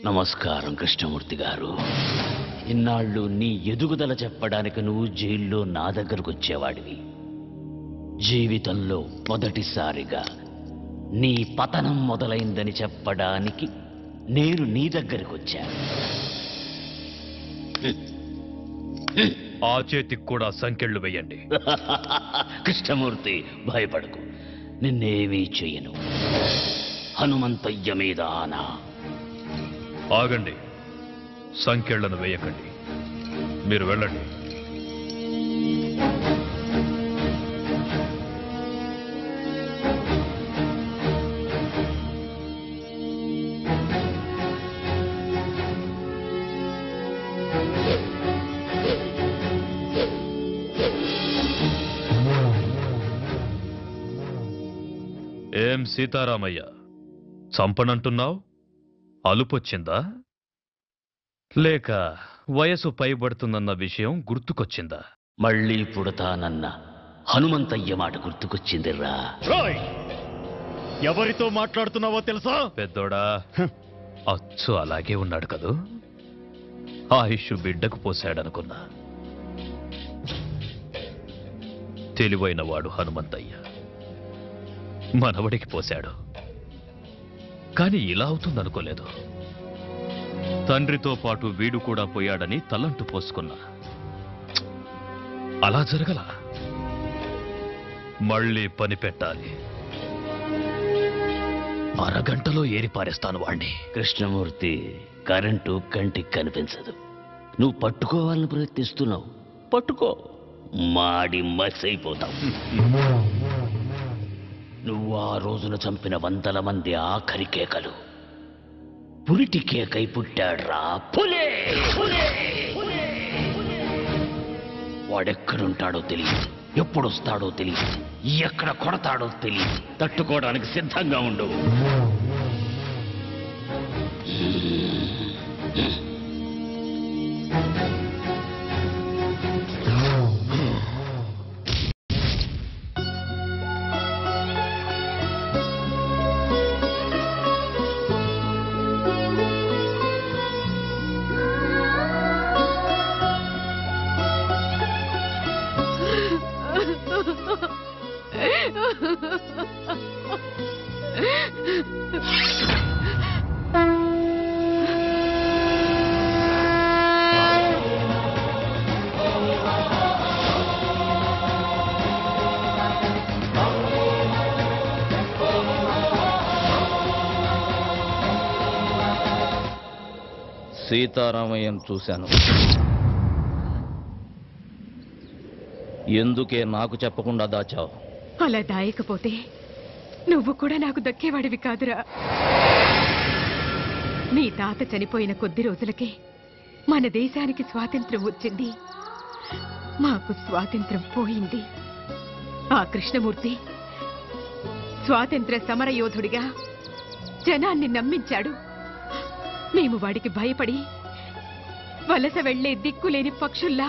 నమస్కారం కృష్ణమూర్తి గారు. ఇన్నాళ్ళు నీ ఎదుగుదల చెప్పడానికి నువ్వు జైల్లో నా దగ్గరకు వచ్చేవాడివి. జీవితంలో మొదటిసారిగా నీ పతనం మొదలైందని చెప్పడానికి నేను నీ దగ్గరకు వచ్చాను. ఆ చేతికి కూడా సంకెళ్ళు వేయండి. కృష్ణమూర్తి భయపడకు, నిన్నేమీ చెయ్యను. హనుమంతయ్య మీద ఆనా. ఆగండి, సంకెళ్లను వేయకండి, మీరు వెళ్ళండి. ఏం సీతారామయ్య, చంపనంటున్నావు? అలుపొచ్చిందా లేక వయసు పైబడుతుందన్న విషయం గుర్తుకొచ్చిందా? మళ్ళీ పుడతానన్న హనుమంతయ్య మాట గుర్తుకొచ్చిందిరా. ఎవరితో మాట్లాడుతున్నావో తెలుసా? పెద్దోడా, అచ్చు అలాగే ఉన్నాడు కదూ. ఆయుష్ బిడ్డకు పోశాడనుకున్నా. తెలివైన వాడు హనుమంతయ్య మనవడికి పోశాడు. కాని ఇలా అవుతుందనుకోలేదు. తండ్రితో పాటు వీడు కూడా పోయాడని తలంటు పోసుకున్నా. అలా జరగల. మళ్ళీ పని పెట్టాలి. అరగంటలో ఏరిపారేస్తాను వాణ్ణి. కృష్ణమూర్తి, కరెంటు కంటికి కనిపించదు. నువ్వు పట్టుకోవాలని ప్రయత్నిస్తున్నావు. పట్టుకో, మాడి మసైపోతావు. నువ్వు ఆ రోజున చంపిన 100 మంది ఆఖరి కేకలు పురిటి కేకై పుట్టాడ్రా. పులే వాడెక్కడుంటాడో తెలియదు, ఎప్పుడొస్తాడో తెలియదు, ఎక్కడ కొడతాడో తెలియదు. తట్టుకోవడానికి సిద్ధంగా ఉండు. సీతారామయ్యను చూశాను. ఎందుకే నాకు చెప్పకుండా దాచావు? అలా దాయకపోతే నువ్వు కూడా నాకు దక్కేవాడివి కాదురా. నీ తాత చనిపోయిన కొద్ది రోజులకే మన దేశానికి స్వాతంత్ర్యం వచ్చింది. మాకు స్వాతంత్ర్యం పోయింది. ఆ కృష్ణమూర్తి స్వాతంత్ర్య సమరయోధుడిగా జనాన్ని నమ్మించాడు. మేము వాడికి భయపడి వలస వెళ్లే దిక్కులేని పక్షుల్లా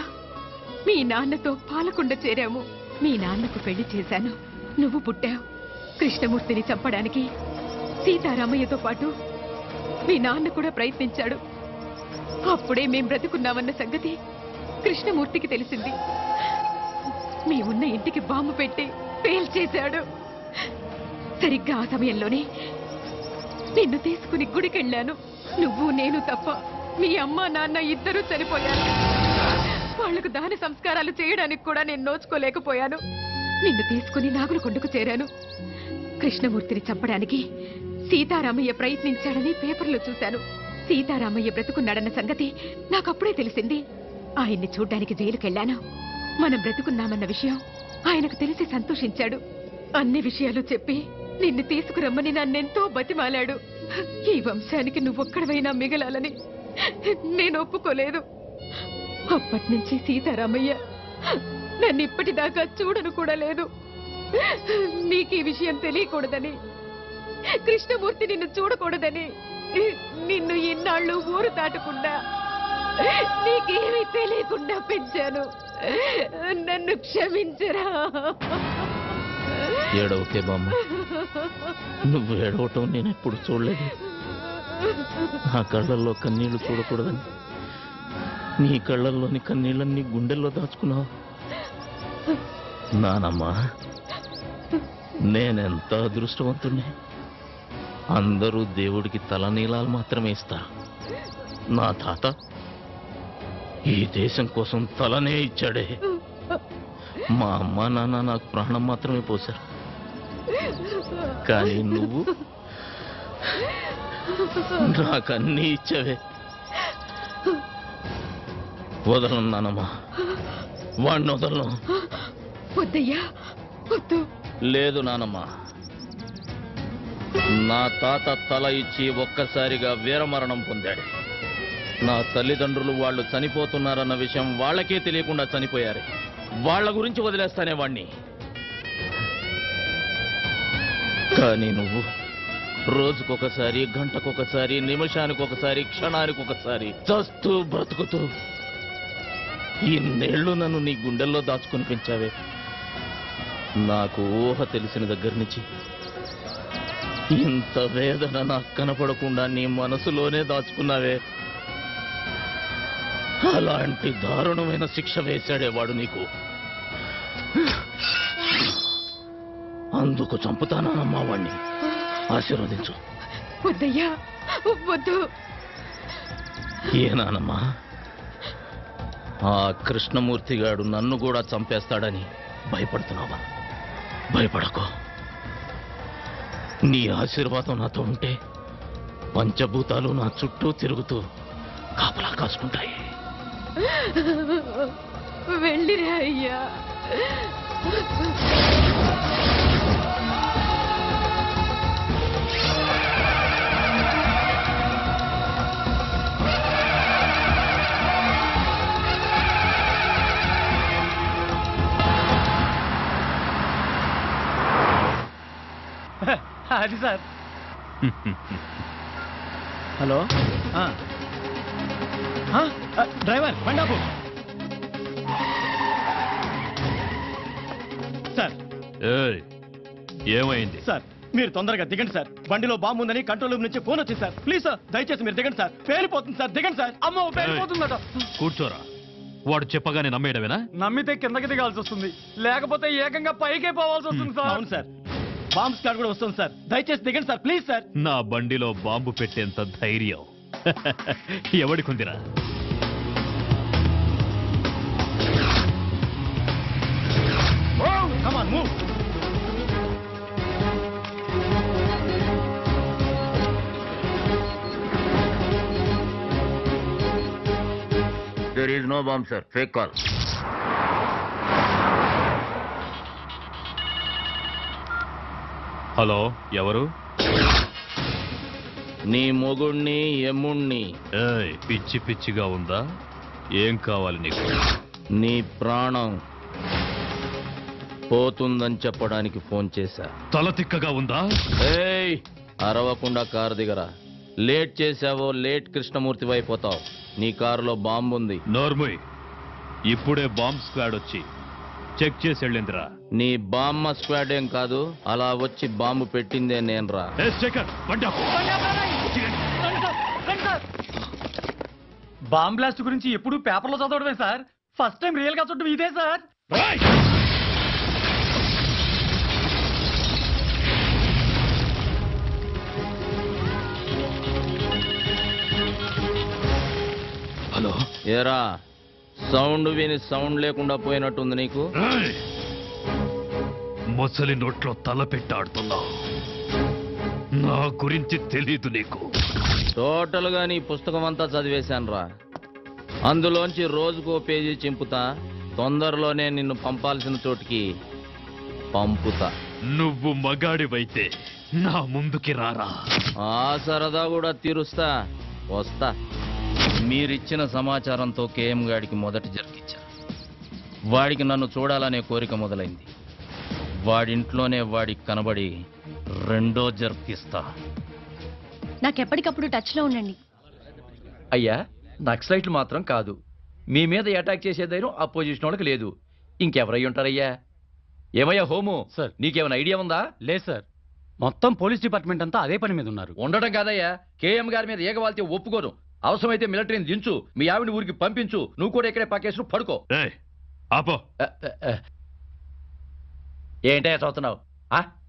మీ నాన్నతో పాలకొండ చేరాము. మీ నాన్నకు పెళ్లి చేశాను. నువ్వు పుట్టావు. కృష్ణమూర్తిని చంపడానికి సీతారామయ్యతో పాటు మీ నాన్న కూడా ప్రయత్నించాడు. అప్పుడే మేం బ్రతుకున్నామన్న సంగతి కృష్ణమూర్తికి తెలిసింది. మేమున్న ఇంటికి బాంబు పెట్టి పేల్చేశాడు. సరిగ్గా ఆ సమయంలోనే నిన్ను తీసుకుని గుడికెళ్ళాను. నువ్వు నేను తప్ప మీ అమ్మ నాన్న ఇద్దరూ చనిపోయారు. వాళ్లకు దాన సంస్కారాలు చేయడానికి కూడా నేను నోచుకోలేకపోయాను. నిన్ను తీసుకుని నాగులకొండకు చేరాను. కృష్ణమూర్తిని చంపడానికి సీతారామయ్య ప్రయత్నించాడని పేపర్లో చూశాను. సీతారామయ్య బ్రతుకున్నాడన్న సంగతి నాకప్పుడే తెలిసింది. ఆయన్ని చూడ్డానికి జైలుకెళ్లాను. మనం బ్రతుకున్నామన్న విషయం ఆయనకు తెలిసి సంతోషించాడు. అన్ని విషయాలు చెప్పి నిన్ను తీసుకురమ్మని నన్నెంతో బతిమాలాడు. ఈ వంశానికి నువ్వొక్కడవైనా మిగలాలని నేను ఒప్పుకోలేదు. అప్పటినుంచి సీతారామయ్య నన్ను ఇప్పటిదాకా చూడను కూడా లేదు. నీకు ఈ విషయం తెలియకూడదని, కృష్ణమూర్తి నిన్ను చూడకూడదని నిన్ను ఇన్నాళ్ళు ఊరు దాటకుండా నీకేమీ తెలియకుండా పెంచాను. నన్ను క్షమించరా. ఏడవకే బామ్మ, నువ్వు ఏడవటం నేను ఎప్పుడు చూడలేదు. నా కళ్ళల్లో కన్నీళ్లు చూడకూడదని నీ కళ్ళల్లోని కన్నీళ్ళన్నీ గుండెల్లో దాచుకున్నావు. నానమ్మా, నేనెంత అదృష్టవంతుణ్ణి. అందరూ దేవుడికి తలనీలాలు మాత్రమే ఇస్తారు. నా తాత ఈ దేశం కోసం తలనే ఇచ్చాడే. మా అమ్మ నాన్న నాకు ప్రాణం మాత్రమే పోశారు. కానీ నువ్వు నాకన్నీ ఇచ్చావే. వదలను నానమ్మా, వాడిని వదలను. వద్దయ్యా, వద్దు. లేదు నానమ్మా, నా తాత తల ఇచ్చి ఒక్కసారిగా వీరమరణం పొందాడు. నా తల్లిదండ్రులు వాళ్ళు చనిపోతున్నారన్న విషయం వాళ్ళకే తెలియకుండా చనిపోయారు. వాళ్ళ గురించి వదిలేస్తానే వాణ్ణి. కానీ నువ్వు రోజుకొకసారి, గంటకొకసారి, నిమిషానికొకసారి, క్షణానికొకసారి చస్తూ బ్రతుకుతూ ఇన్నేళ్లు నన్ను నీ గుండెల్లో దాచుకుని పెంచావే. నాకు ఊహ తెలిసిన దగ్గర నుంచి ఇంత వేదన నాకు కనపడకుండా నీ మనసులోనే దాచుకున్నావే. అలాంటి దారుణమైన శిక్ష వేశాడేవాడు నీకు. అందుకు చంపుతానమ్మా వాణ్ణి. ఆశీర్వదించు. వద్దయ్యా, వద్దు. ఏనానమ్మా, ఆ కృష్ణమూర్తిగాడు నన్ను కూడా చంపేస్తాడని భయపడుతున్నావా? భయపడకో. నీ ఆశీర్వాదం నాతో ఉంటే పంచభూతాలు నా చుట్టూ తిరుగుతూ కాపలా కాసుకుంటాయి. వెళ్ళిరా అయ్యా. అది సార్. హలో, డ్రైవర్ బండాపు సార్. ఏమైంది సార్, మీరు తొందరగా దిగండి సార్. బండిలో బాంబు ఉందని కంట్రోల్ రూమ్ నుంచి ఫోన్ వచ్చింది సార్. ప్లీజ్ సార్, దయచేసి మీరు దిగండి సార్. పేలిపోతుంది సార్, దిగండి సార్. అమ్మో, పేలిపోతుందట. కూర్చోరా. వాడు చెప్పగానే నమ్మేయడమేనా? నమ్మితే కిందకి దిగాల్సి వస్తుంది, లేకపోతే ఏకంగా పైకే పోవాల్సి వస్తుంది సార్. అవును సార్, బాంబ్ స్క్వాడ్ కూడా వస్తుంది సార్. దయచేసి దిగండి సార్, ప్లీజ్ సార్. నా బండిలో బాంబు పెట్టేంత ధైర్యం ఎవడికుందిరా? Come on, move. There is no bomb, sir. Fake call. Hello, ఎవరు? నీ మొగుణ్ణి, ఎమ్ముణ్ణి. పిచ్చి పిచ్చిగా ఉందా? ఏం కావాలి నీకు? నీ ప్రాణం పోతుందని చెప్పడానికి ఫోన్ చేశా. తల తిక్కగా ఉందా? ఏయ్, అరవకుండా కారు దిగరా. లేట్ చేశావో లేట్ కృష్ణమూర్తి అయిపోతావు. నీ కారులో బాంబు ఉంది. నోర్ముయ్, ఇప్పుడే బాంబ్ స్క్వాడ్ వచ్చి చెక్ చేసి వెళ్ళిందిరా. నీ బామ్మ స్క్వాడ్ ఏం కాదు, అలా వచ్చి బాంబు పెట్టిందే నేనురా. బాంబ్ బ్లాస్ట్ గురించి ఎప్పుడు పేపర్లో చదవడమే సార్. ఫస్ట్ టైం రియల్ గా చూడడం ఇదే సార్. హలో, ఏరా, సౌండ్ విని సౌండ్ లేకుండా పోయినట్టుంది నీకు. మొసలి నోట్లో తల పెట్టాడుతున్నావు. నా గురించి తెలీదు నీకు. టోటల్ గా నీ పుస్తకం అంతా చదివేశానురా. అందులోంచి రోజుకో పేజీ చింపుతా. తొందరలోనే నిన్ను పంపాల్సిన చోటికి పంపుతా. నువ్వు మగాడివైతే నా ముందుకి రారా. ఆ సరదా కూడా తీరుస్తా. వస్తా. మీరిచ్చిన సమాచారంతో కేఎం గాడికి మొదటి జరికిచ్చా. వాడికి నన్ను చూడాలనే కోరిక మొదలైంది. వాడింట్లోనే వాడికి కనబడి రెండో జరికిస్తా. నాకెప్పటికప్పుడు టచ్ లో ఉండండి. అయ్యా, నక్సలైట్లు మాత్రం కాదు, మీ మీద అటాక్ చేసే ధైర్యం అపోజిషన్ వాళ్ళకి లేదు. ఇంకెవరై ఉంటారయ్యా? ఏమయ్యా హోము, సార్, నీకేమైనా ఐడియా ఉందా? లేదు సార్. మొత్తం పోలీస్ డిపార్ట్మెంట్ అంతా అదే పని మీద ఉన్నారు. ఉండడం కాదయ్యా, కేఎం గారి మీద ఏగవాల్తే ఒప్పుకోను. అవసరమైతే మిలిటరీని దించు, మీ ఆవిడ ఊరికి పంపించు, నువ్వు కూడా ఇక్కడే పక్కేసు పడుకో. ఆపో. ఏంటయ్యా చూస్తున్నావు?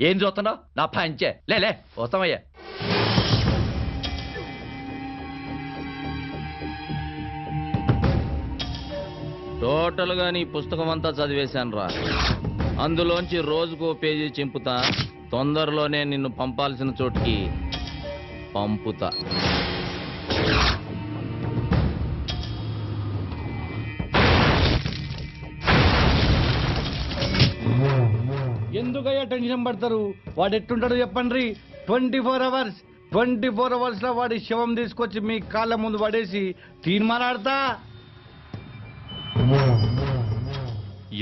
ఏం చూస్తున్నావు? నా పంచే లే వస్తామయ్యా. టోటల్ గా నీ పుస్తకం అంతా చదివేశాను రా. అందులోంచి రోజుకో పేజీ చింపుతా. తొందరలోనే నిన్ను పంపాల్సిన చోటికి పంపుతా. ఎందుకయ్యా టెన్షన్ పడతారు? వాడు ఎట్టుంటాడో చెప్పండి. 24 అవర్స్ లో వాడి శవం తీసుకొచ్చి మీ కాళ్ళ ముందు పడేసి తీర్మానాడతా.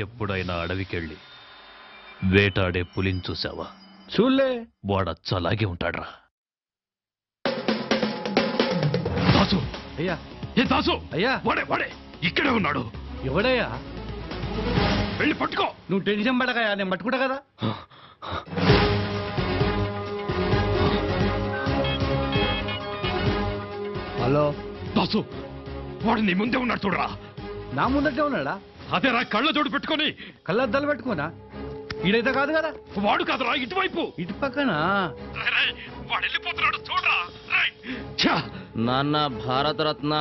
ఎప్పుడైనా అడవికెళ్ళి వేటాడే పులిని చూసావా? చూలే. వాడచ్చలాగే ఉంటాడ్రా. దాసు, అయ్యా ఏ దాసు, అయ్యా వాడే ఇక్కడే ఉన్నాడు. ఎవడయ్యా? వెళ్ళి పట్టుకో. నువ్వు టెన్షన్ పడకయ్యా, నేను పట్టుకుంటా కదా. హలో దాసు, వాడు నీ ముందే ఉన్నాడు చూడరా. నా ముందటే ఉన్నాడా? అదేరా, కళ్ళ జోడు పెట్టుకొని. కళ్ళద్దాలు పెట్టుకోనా? ఈడైతే కాదు కదా. వాడు కాదురా, ఇటువైపు. ఇటు పక్కన. వాడు వెళ్ళిపోతున్నాడు చూడరా. నాన్న భారతరత్న,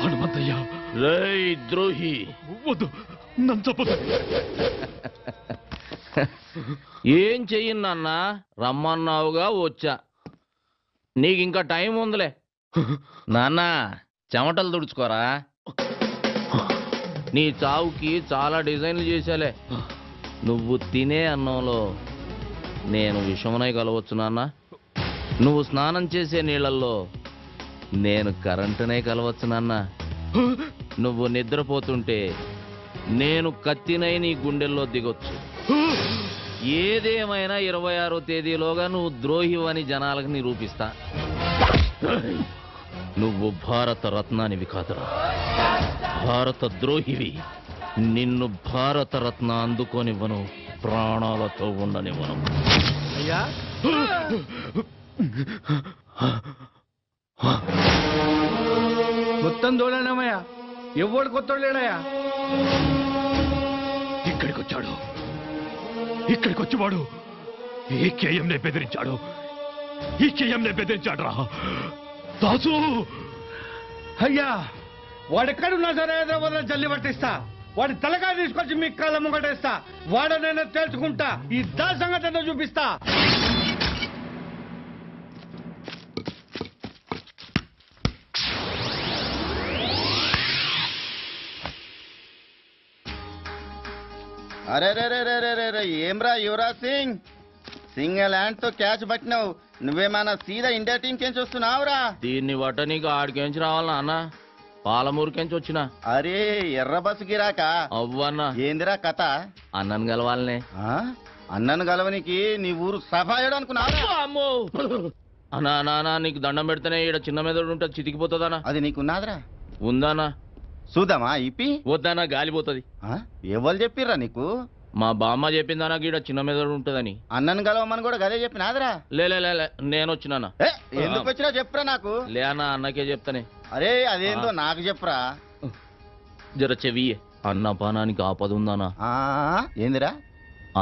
హనుమంతయ్య. రేయ్ ద్రోహి, వద్దు, నన్ను చెప్పదు. ఏం చెయ్యను నాన్న? రమ్మన్నావుగా వచ్చా. నీకింకా టైం ఉందిలే. నాన్న చెమటలు తుడుచుకోరా. నీ చావుకి చాలా డిజైన్లు చేశాలే. నువ్వు తినే అన్నంలో నేను విషమునై కలవచ్చు నాన్న. నువ్వు స్నానం చేసే నీళ్ళల్లో నేను కరెంటునే కలవచ్చు నాన్న. నువ్వు నిద్రపోతుంటే నేను కత్తినై నీ గుండెల్లో దిగొచ్చు. ఏదేమైనా 26వ తేదీలోగా నువ్వు ద్రోహివని జనాలకు నిరూపిస్తా. నువ్వు భారత రత్నానివి కాదురా, భారత ద్రోహివి. నిన్ను భారత రత్న అందుకోనివ్వను, ప్రాణాలతో ఉండనివ్వను. అయ్యా మొత్తం దోళనమయ్యా, ఎవడు కొత్త లేడయ్యా. ఇక్కడికి వచ్చి వాడు ఈ కేఎంనే బెదిరించాడు. రా దాసు. అయ్యా వాడెక్కడున్నా సరే హైదరాబాద్ జల్లి పట్టిస్తా. వాడి తలకాయ తీసుకొచ్చి మీ కాళ్ళ ముంగటేస్తా. వాడనైనా తెలుసుకుంటా, ఈ దా సంగతి చూపిస్తా. అరే రే రే రే రే రే ఏమ్రా యువరాజ్ సింగ్, సింగిల్ హ్యాండ్ తో క్యాచ్ పట్టినావు. నువ్వేమన్నా సీదా ఇండియా టీం కెంచి వస్తున్నావురా? దీన్ని బట్ట నీకు ఆడికెంచి రావాలనా అన్న? పాలమూరుకెంచి వచ్చినా. అరే ఎర్ర బస్సు గిరాక అవ్వన్నా. ఏందిరా కథ? అన్నను కలవాలనే. అన్నను గలవనికి నీ ఊరు సఫాయడు అనుకున్నావా? అమ్మో అన్నా నానా, నీకు దండం పెడితేనే ఈడ చిన్న మెదడు ఉంటే చితికిపోతుందనా? అది నీకున్నాదిరా. ఉందానా? చూద్దామా ఇప్పి? వద్దానా, గాలిపోతుంది. ఎవరు చెప్పిర్రా నీకు? మా బామ్మ చెప్పిందానా గీడ చిన్న మెదడు ఉంటదని. అన్నను గలవమని కూడా గదే చెప్పినాదిరా. లే నేను వచ్చినానా. ఎందుకు వచ్చినా చెప్పురా నాకు. లే అన్న, అన్నకే చెప్తానే. అరే అదేందో నాకు చెప్పురా. జర చెవి. అన్నపానానికి ఆపదుందానా? ఏందిరా?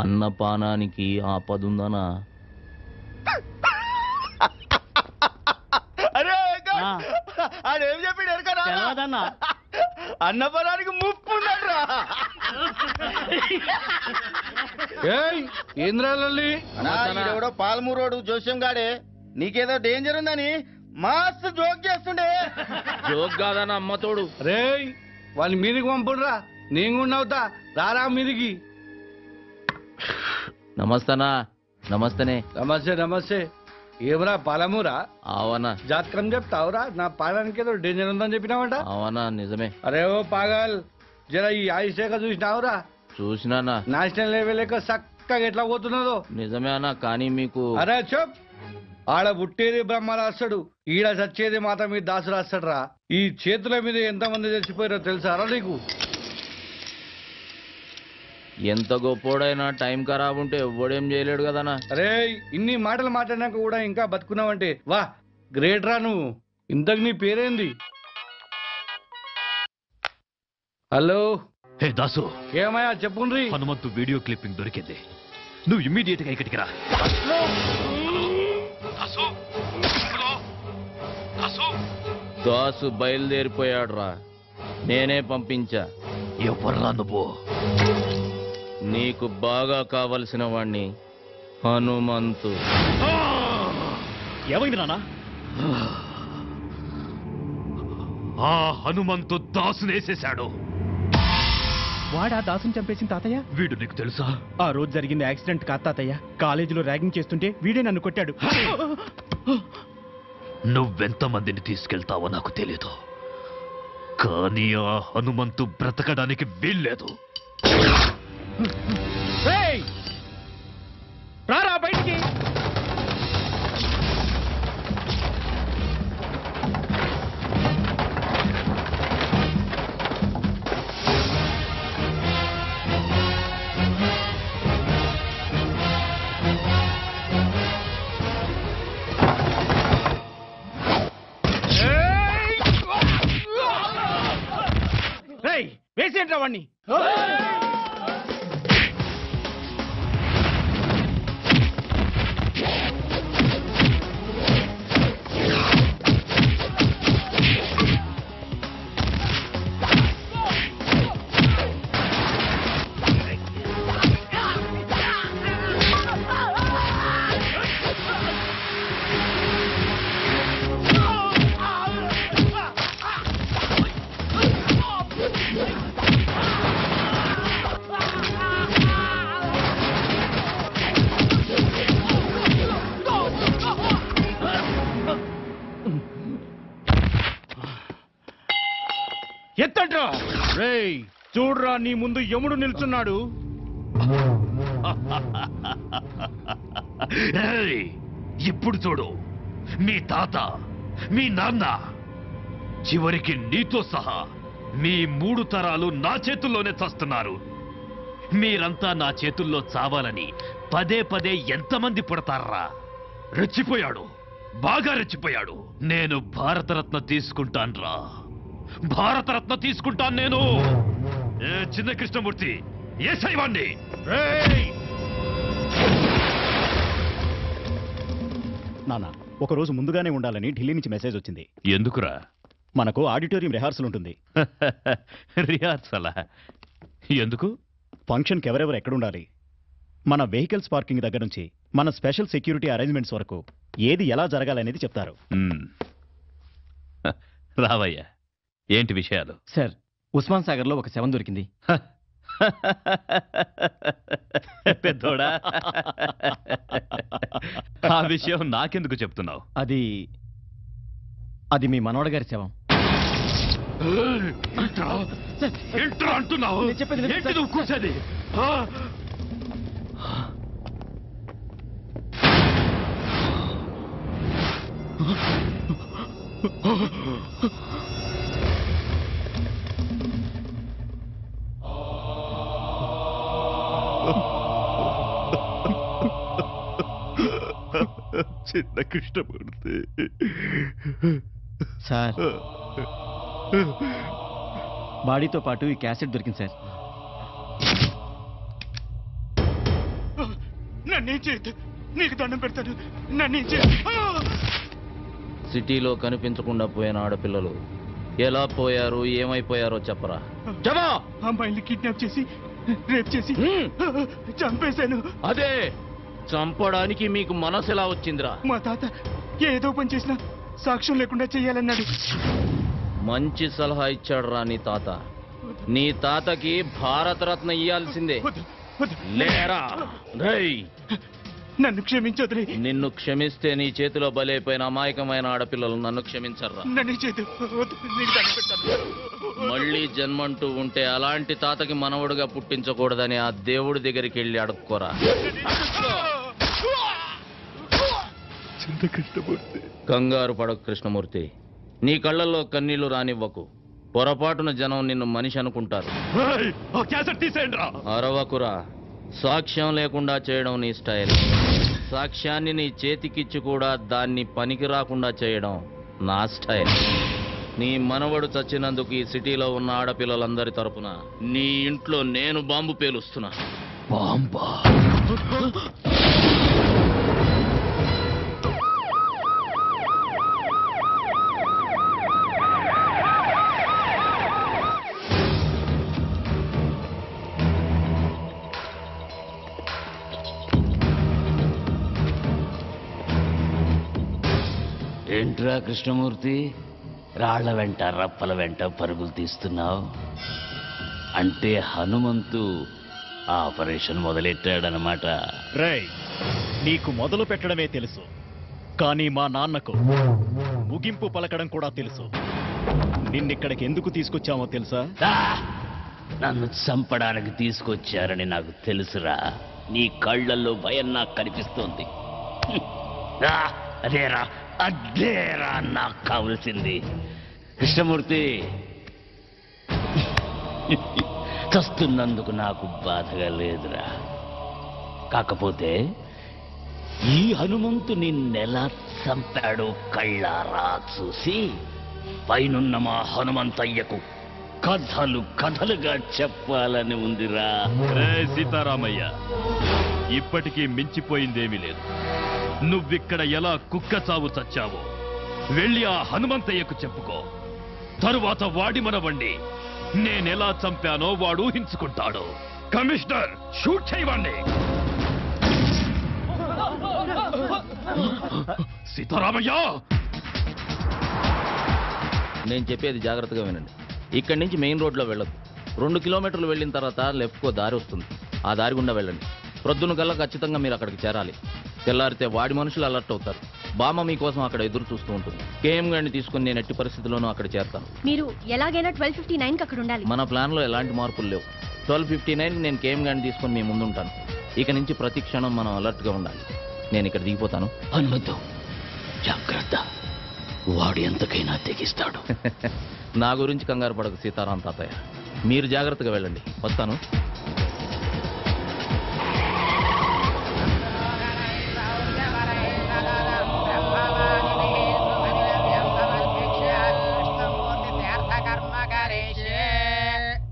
అన్నపానానికి ఆపదుందానా? అరే ఆడేం చెప్పాడు ఎరకరా? అన్నపరానికి ముప్పు ఉన్నాడురా. ఏంద్రాలి ఎవడో పాలమూరోడు జోస్యం గాడే నీకేదో డేంజర్ ఉందని మస్తు జోక్ చేస్తుండే. జోక్ కాదన్న, అమ్మతోడు. రే వాళ్ళ మీదికి పంపుడురా, నేను కూడా అవుతా. రారా మీదికి. నమస్తనా. నమస్తనే. నమస్తే నమస్తే. ఏమరా పాలమూరా? అవనా. జాతకం చెప్తావురా? నా పాడానికి ఏదో డేంజర్ ఉందని చెప్పినావట. అవనా, నిజమే. అరే ఓ పాగల్, జర ఈ ఆయుషేఖ చూసినావురా? చూసినానా. నేషనల్ లెవెల్ చక్కగా ఎట్లా పోతున్నదో. నిజమే అన్న, కానీ మీకు. అరే చెప్, ఆడ పుట్టేది బ్రహ్మ రాస్తాడు, ఈడ చచ్చేది మాత మీద దాసు రాస్తాడు రా. ఈ చేతుల మీద ఎంతమంది చచ్చిపోయారో తెలుసారా నీకు? ఎంత గొప్పోడైనా టైం ఖరాబ్ ఉంటే ఎవ్వడేం చేయలేడు కదనా. అరే ఇన్ని మాటలు మాట్లాడినాక కూడా ఇంకా బతుకున్నావంటే వా గ్రేట్ రా నువ్వు. ఇంతకు నీ పేరేంది? హలో హే దాసు, ఏమయ్యా చెప్పుండ్రి. హనుమంతు వీడియో క్లిప్పింగ్ దొరికింది. నువ్వు ఇమ్మీడియట్ గా ఇక్కడికి రా. దాసు బయలుదేరిపోయాడు రా, నేనే పంపించా. ఎవర్రా నువ్వు? నీకు బాగా కావలసిన వాణ్ణి, హనుమంతు. ఏమైంది నానా? ఆ హనుమంతు దాసునేసేశాడు. వాడా దాసుని చంపేసిన తాతయ్య? వీడు నీకు తెలుసా? ఆ రోజు జరిగింది యాక్సిడెంట్ కాదు తాతయ్య. కాలేజీలో ర్యాగింగ్ చేస్తుంటే వీడే నన్ను కొట్టాడు. నువ్వెంతమందిని తీసుకెళ్తావో నాకు తెలీదు, కానీ ఆ హనుమంతు బ్రతకడానికి వీల్లేదు. రారా బయటికి. వేసేంట్రా వాణ్ణి. ఎత్తండ్రా. రేయ్ చూడ్రా, నీ ముందు యముడు నిల్చున్నాడు. ఏయ్, ఇప్పుడు చూడు, మీ తాత, మీ నాన్న, చివరికి నీతో సహా మీ 3 తరాలు నా చేతుల్లోనే చస్తున్నారు. మీరంతా నా చేతుల్లో చావాలని పదే పదే ఎంతమంది పుడతారా? రెచ్చిపోయాడు, బాగా రెచ్చిపోయాడు. నేను భారతరత్న తీసుకుంటాన్రా, భారతరత్న తీసుకుంటాను నేను. చిన్న కృష్ణమూర్తి ఏసైవాణ్ణి. నాన్న, ఒకరోజు ముందుగానే ఉండాలని ఢిల్లీ నుంచి మెసేజ్ వచ్చింది. ఎందుకురా? మనకు ఆడిటోరియం రిహార్సల్ ఉంటుంది. రిహార్సలా? ఎందుకు? ఫంక్షన్కి ఎవరెవరు ఎక్కడుండాలి, మన వెహికల్స్ పార్కింగ్ దగ్గర నుంచి మన స్పెషల్ సెక్యూరిటీ అరేంజ్మెంట్స్ వరకు ఏది ఎలా జరగాలనేది చెప్తారు. రావయ్యా, ఏంటి విషయాలు? సార్, ఉస్మాన్ సాగర్ లో ఒక శవం దొరికింది. పెద్దోడా, ఆ విషయం నాకెందుకు చెప్తున్నావు? అది మీ మనవడ గారి శవం. ఏంట్రా అంటున్నావు? ఏంటి నువ్వు కూర్చోది? చిన్న కృష్ణమూర్తి సార్, బాడీతో పాటు ఈ క్యాసెట్ దొరికింది సార్. నన్నేం చేయొద్దు, నీకు దండం పెడతాను. నన్నేం సిటీలో కనిపించకుండా పోయిన ఆడపిల్లలు ఎలా పోయారు, ఏమైపోయారో చెప్పరా. అమ్మాయిని కిడ్నాప్ చేసి రేప్ చేసి చంపేశాను. అదే, చంపడానికి మీకు మనసు ఎలా వచ్చిందిరా? మా తాత ఏదో పని చేసినా సాక్ష్యం లేకుండా చెయ్యాలన్నాడు. మంచి సలహా ఇచ్చాడు రా నీ తాత. నీ తాతకి భారతరత్న ఇయ్యాల్సిందే. లేరా రేయ్, నన్ను క్షమించొద్దు. నిన్ను క్షమిస్తే నీ చేతిలో బలైపోయిన అమాయకమైన ఆడపిల్లలు నన్ను క్షమించర్రా. మళ్ళీ జన్మంటూ ఉంటే అలాంటి తాతకి మనవడుగా పుట్టించకూడదని ఆ దేవుడి దగ్గరికి వెళ్ళి అడుక్కోరా. కంగారు పడకు కృష్ణమూర్తి, నీ కళ్ళల్లో కన్నీళ్లు రానివ్వకు. పొరపాటున జనం నిన్ను మనిషి అనుకుంటారు. అరవకురా, సాక్ష్యం లేకుండా చేయడం నీ స్టైల్. సాక్ష్యాన్ని నీ చేతికిచ్చి కూడా దాన్ని పనికి రాకుండా చేయడం నా స్టైల్. నీ మనవడు చచ్చినందుకు ఈ సిటీలో ఉన్న ఆడపిల్లలందరి తరపున నీ ఇంట్లో నేను బాంబు పేలుస్తున్నా. బాంబా? ఏంట్రా కృష్ణమూర్తి, రాళ్ల వెంట రప్పల వెంట పరుగులు తీస్తున్నావు? అంటే హనుమంతు ఆపరేషన్ మొదలెట్టాడనమాట. రేయ్, నీకు మొదలు పెట్టడమే తెలుసు, కానీ మా నాన్నకు ముగింపు పలకడం కూడా తెలుసు. నిన్నిక్కడికి ఎందుకు తీసుకొచ్చామో తెలుసా? నన్ను చంపడానికి తీసుకొచ్చారని నాకు తెలుసురా. నీ కళ్ళల్లో భయం నాకు కనిపిస్తోంది. అదేరా అదేరా నాకు కావలసింది. కృష్ణమూర్తి, చస్తున్నందుకు నాకు బాధగా లేదురా. కాకపోతే ఈ హనుమంతు నిన్నెలా చంపాడో కళ్ళారా చూసి పైనున్న మా హనుమంతయ్యకు కథలు కథలుగా చెప్పాలని ఉందిరా. సీతారామయ్య, ఇప్పటికీ మించిపోయిందేమీ లేదు. నువ్విక్కడ ఎలా కుక్క చావు చచ్చావో వెళ్ళి ఆ హనుమంతయ్యకు చెప్పుకో. తరువాత వాడి మనవండి నేనెలా చంపానో వాడు ఊహించుకుంటాడు. కమిషనర్, షూట్ చేయవండి. సీతారామయ్య, నేను చెప్పేది జాగ్రత్తగా వినండి. ఇక్కడి నుంచి మెయిన్ రోడ్లో వెళ్ళదు. 2 కిలోమీటర్లు వెళ్ళిన తర్వాత లెఫ్ట్కో దారి వస్తుంది. ఆ దారి గుండా వెళ్ళండి. ప్రొద్దున కల్లా ఖచ్చితంగా మీరు అక్కడికి చేరాలి. తెల్లారితే వాడి మనుషులు అలర్ట్ అవుతారు. బామ్మ మీకోసం అక్కడ ఎదురు చూస్తూ ఉంటుంది. కేఎం గారిని తీసుకుని నేను ఎట్టి పరిస్థితుల్లోనూ అక్కడ చేరతాను. మీరు ఎలాగైనా 12:59 అక్కడ ఉండాలి. మన ప్లాన్లో ఎలాంటి మార్పులు లేవు. 12:59 నేను కేఎం గారిని తీసుకుని మీ ముందు ఉంటాను. ఇక నుంచి ప్రతి క్షణం మనం అలర్ట్గా ఉండాలి. నేను ఇక్కడ దిగిపోతాను. హనుమంతు, జాగ్రత్త, వాడు ఎంతకైనా తెగిస్తాడు. నా గురించి కంగారు పడకు సీతారాం తాతయ్య. మీరు జాగ్రత్తగా వెళ్ళండి. వస్తాను.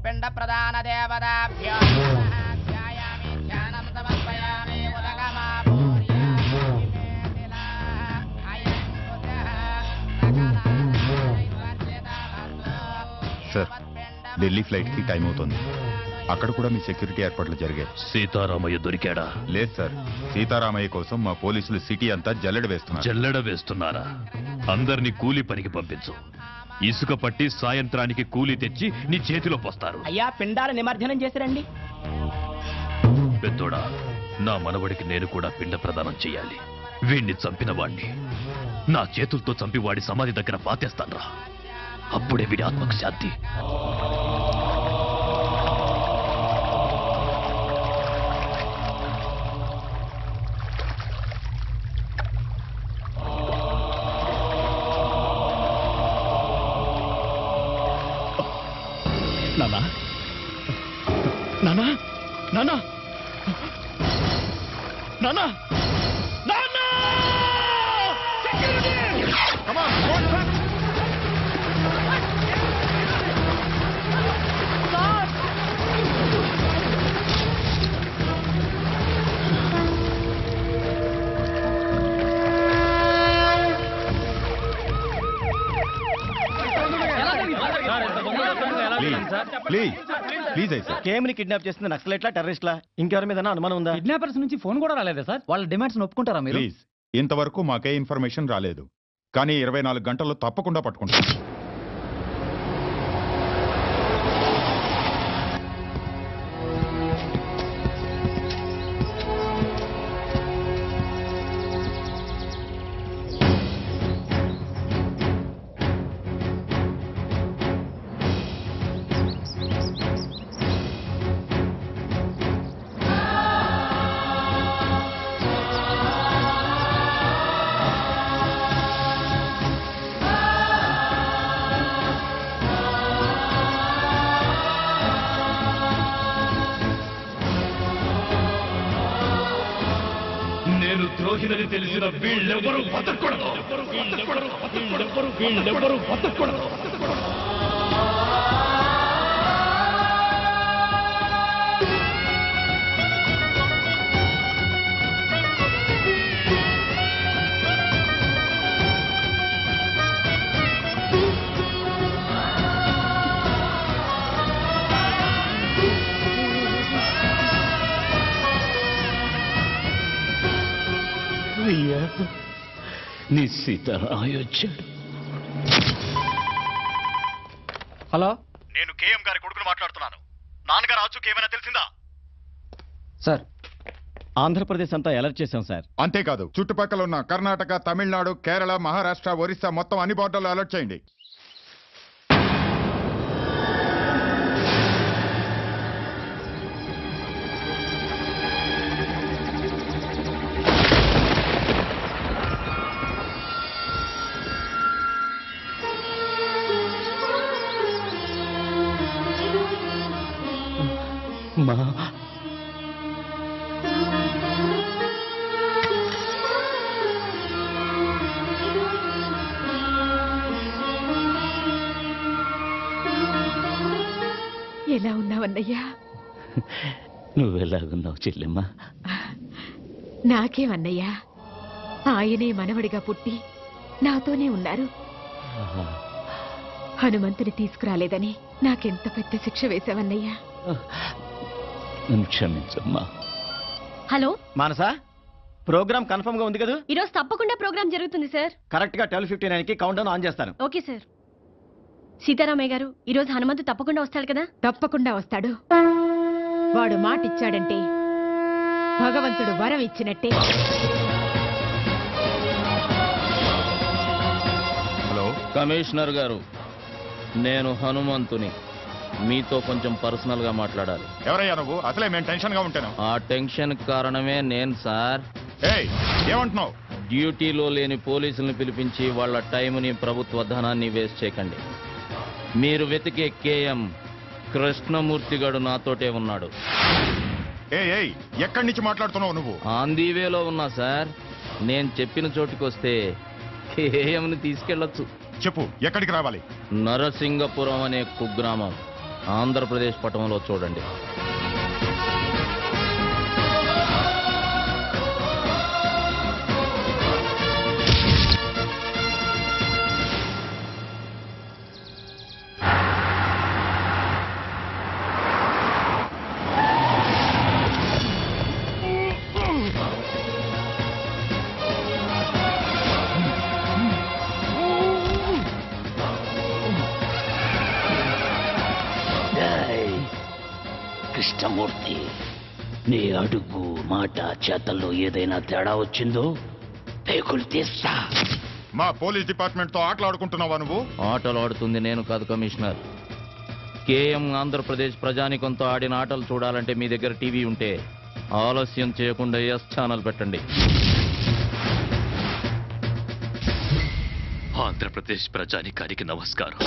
పిండ ప్రధాన దేవతాభ్యో సార్, ఢిల్లీ ఫ్లైట్ కి టైం అవుతుంది. అక్కడ కూడా మీ సెక్యూరిటీ ఏర్పాట్లు జరిగాయి. సీతారామయ్య దొరికాడా? లేదు సార్, సీతారామయ్య కోసం మా పోలీసులు సిటీ అంతా జల్లెడ వేస్తున్నారు. జల్లెడ వేస్తున్నారా? అందరినీ కూలీ పనికి పంపించు. ఇసుక పట్టి సాయంత్రానికి కూలీ తెచ్చి నీ చేతిలో పోస్తారు. అయ్యా, పిండాల నిమజ్జనం చేసిరండి. పెద్దోడా, నా మనవడికి నేను కూడా పిండ ప్రదానం చెయ్యాలి. వీణ్ణి చంపిన వాణ్ణి నా చేతులతో చంపి వాడి సమాధి దగ్గర పాతేస్తాన్రా. అప్పుడే వీడి ఆత్మకు శాంతి. నానా, నానా, నానా, నానా, నానా! Come on, go back! Please అయితే కేఎంని కిడ్నాప్ చేస్తుంది నక్సలైట్లా, టెర్రరిస్ట్లా, ఇంకెవరి మీద అనుమానం ఉందా? కిడ్నాపర్స్ నుంచి ఫోన్ కూడా రాలేదా సార్? వాళ్ళ డిమాండ్స్ ఒప్పుకుంటారా మీరు? ప్లీజ్, ఇంతవరకు మాకే ఇన్ఫర్మేషన్ రాలేదు. కానీ 24 గంటల్లో తప్పకుండా పట్టుకుంటాం. ద్రోహిదని తెలిసిన వీళ్ళెవరూ బతకూడదు. వీళ్ళెవరూ బతకూడదు. అయ్యా నీ సీతారాయొచ్చాడు. హలో, నేను కేఎం గారి కొడుకును మాట్లాడుతున్నాను. నాన్నగారు ఆచూకీ ఏమైనా తెలిసిందా? సార్ ఆంధ్రప్రదేశ్ అంతా అలర్ట్ చేశాం సార్. అంతేకాదు చుట్టుపక్కల ఉన్న కర్ణాటక, తమిళనాడు, కేరళ, మహారాష్ట్ర, ఒరిస్సా మొత్తం అన్ని బోర్డర్లు అలర్ట్ చేయండి. మా ఎలా ఉన్నావన్నయ్యా? నువ్వెలాగున్నావు చెల్లెమ్మ? నాకేమన్నయ్యా, ఆయనే మనవడిగా పుట్టి నాతోనే ఉన్నారు. హనుమంతుని తీసుకురాలేదని నాకెంత పెద్ద శిక్ష వేశావన్నయ్యా. నన్ను క్షమించమ్మా. హలో మానసా, ప్రోగ్రామ్ కన్ఫర్మ్ గా ఉంది కదా? ఈరోజు తప్పకుండా ప్రోగ్రామ్ జరుగుతుంది సార్. కరెక్ట్ గా 12:59 కి కౌంట్ డౌన్ ఆన్ చేస్తాను. Okay sir. సీతారామయ్య గారు, ఈరోజు హనుమంతు తప్పకుండా వస్తాడు కదా? తప్పకుండా వస్తాడు. వాడు మాటిచ్చాడంటే భగవంతుడు వరం ఇచ్చినట్టే. హలో కమిషనర్ గారు, నేను హనుమంతుని. మీతో కొంచెం పర్సనల్ గా మాట్లాడాలి. ఎవరయ్యా నువ్వు? అసలే మేము టెన్షన్ గా ఉంటాను. ఆ టెన్షన్ కారణమే నేను సార్. ఏయ్, ఏమంటున్నావు? డ్యూటీలో లేని పోలీసుల్ని పిలిపించి వాళ్ళ టైంని, ప్రభుత్వ ధనాన్ని వేస్ట్ చేయకండి. మీరు వెతికే కేఎం కృష్ణమూర్తి గడు నాతోటే ఉన్నాడు. ఏయ్, ఎక్కడి నుంచి మాట్లాడుతున్నావు నువ్వు? ఆంధీవేలో ఉన్నా సార్. నేను చెప్పిన చోటుకి వస్తే కేఎంని తీసుకెళ్లొచ్చు. చెప్పు, ఎక్కడికి రావాలి? నరసింగపురం అనే కుగ్రామం, ఆంధ్రప్రదేశ్ పట్టణంలో చూడండి. కృష్ణమూర్తి, నీ అడుగు, మాట, చేతల్లో ఏదైనా తేడా వచ్చిందో పేకులు తీస్తా. మా పోలీస్ డిపార్ట్మెంట్ తో ఆటలాడుకుంటున్నావా నువ్వు? ఆటలు ఆడుతుంది నేను కాదు కమిషనర్. కేఎం ఆంధ్రప్రదేశ్ ప్రజానికంతో ఆడిన ఆటలు చూడాలంటే మీ దగ్గర టీవీ ఉంటే ఆలస్యం చేయకుండా ఎస్ ఛానల్ పెట్టండి. ఆంధ్రప్రదేశ్ ప్రజానికానికి నమస్కారం.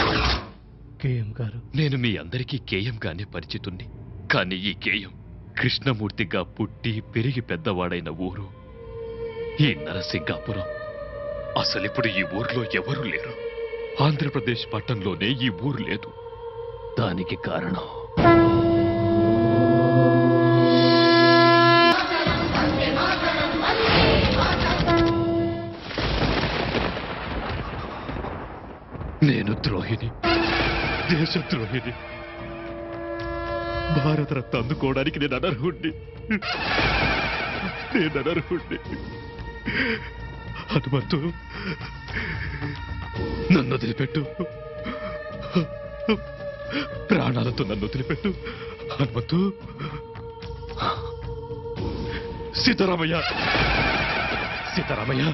కేఎం గారు, నేను మీ అందరికీ కేఎం గానే పరిచితుణ్ణి. కానీ ఈ కేఎం కృష్ణమూర్తిగా పుట్టి పెరిగి పెద్దవాడైన ఊరు ఈ నరసింగాపురం. అసలిప్పుడు ఈ ఊర్లో ఎవరూ లేరు. ఆంధ్రప్రదేశ్ పట్టణంలోనే ఈ ఊరు లేదు. దానికి కారణం నేను ద్రోహిని, దేశద్రోహిని. భారతరత్న అందుకోవడానికి నేను అనర్హుణ్ణి. హనుమంతు, నన్ను వదిలిపెట్టు. ప్రాణాలతో నన్ను వదిలిపెట్టు హనుమంతు. సీతారామయ్య, సీతారామయ్య,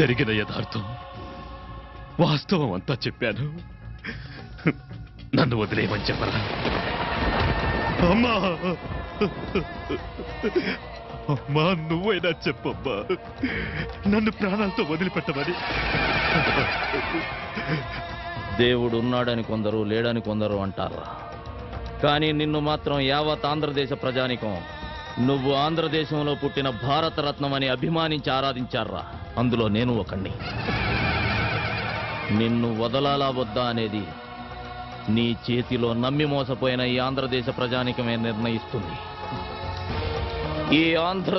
జరిగిన యథార్థం, వాస్తవం అంతా చెప్పాను. నన్ను వదిలేయమని చెప్పరా? అమ్మా, అమ్మా, నువ్వైనా చెప్పమ్మా, నన్ను ప్రాణాలతో వదిలిపెట్టమని. దేవుడు ఉన్నాడని కొందరు, లేడని కొందరు అంటారు. కానీ నిన్ను మాత్రం యావత్ ఆంధ్రదేశ ప్రజానికం నువ్వు ఆంధ్రదేశంలో పుట్టిన భారతరత్నం అని అభిమానించి ఆరాధించారా. అందులో నేను ఒకణ్ణి. నిన్ను వదలాలా వద్దా అనేది నీ చేతిలో నమ్మి మోసపోయిన ఈ ఆంధ్రదేశ ప్రజానికమే నిర్ణయిస్తుంది. ఈ ఆంధ్ర